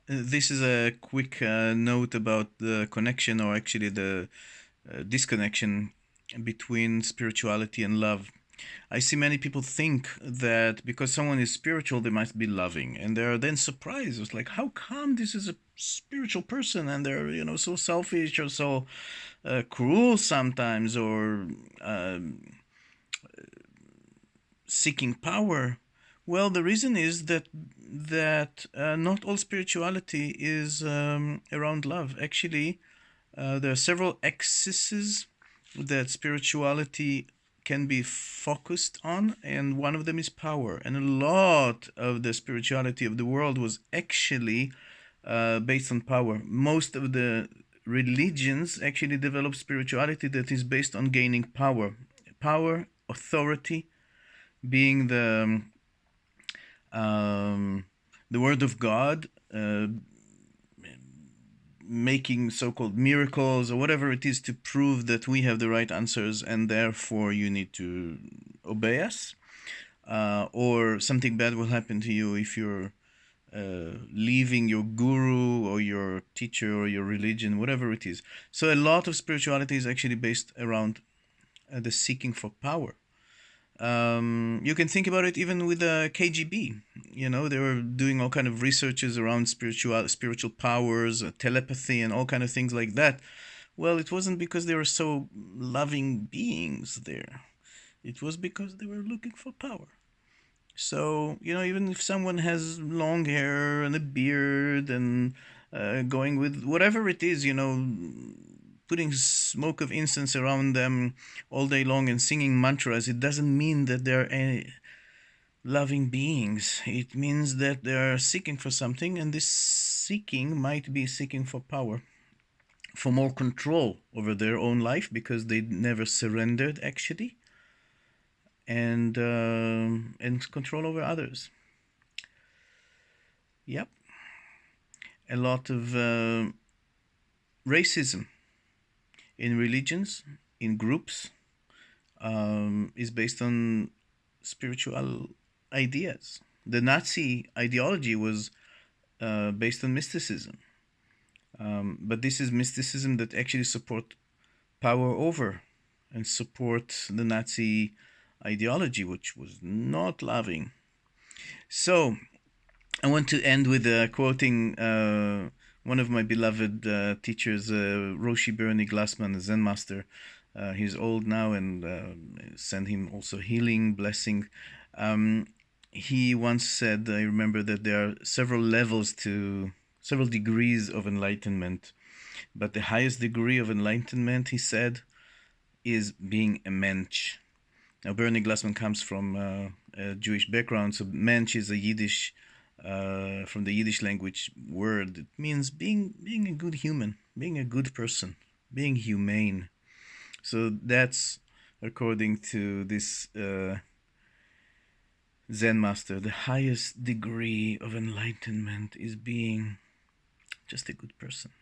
This is a quick note about the connection, or actually the disconnection between spirituality and love. I see many people think that because someone is spiritual, they must be loving, and they're then surprised. It's like, how come this is a spiritual person and they're so selfish or so cruel sometimes, or seeking power? Well, the reason is that not all spirituality is around love. Actually, there are several axes that spirituality can be focused on, and one of them is power. And a lot of the spirituality of the world was actually based on power. Most of the religions actually develop spirituality that is based on gaining power, authority, being um, the word of God, making so-called miracles or whatever it is to prove that we have the right answers and therefore you need to obey us, or something bad will happen to you if you're leaving your guru or your teacher or your religion, whatever it is. So a lot of spirituality is actually based around the seeking for power. You can think about it even with the KGB. They were doing all kind of researches around spiritual powers, telepathy, and all kind of things like that. Well, it wasn't because they were so loving beings there. It was because they were looking for power. So, even if someone has long hair and a beard and going with whatever it is, putting smoke of incense around them all day long and singing mantras, it doesn't mean that they're loving beings. It means that they're seeking for something, and this seeking might be seeking for power, for more control over their own life because they never surrendered actually, and control over others. Yep, a lot of racism in religions, in groups, is based on spiritual ideas. The Nazi ideology was based on mysticism, but this is mysticism that actually support power over and support the Nazi ideology, which was not loving. So I want to end with quoting one of my beloved teachers, Roshi Bernie Glassman, a Zen master. He's old now, and send him also healing, blessing. Um, he once said, I remember, that there are several degrees of enlightenment. But the highest degree of enlightenment, he said, is being a mensch. Now, Bernie Glassman comes from a Jewish background, so mensch is a Yiddish, from the Yiddish language word. It means being a good human, being a good person, being humane. So that's according to this Zen master. The highest degree of enlightenment is being just a good person.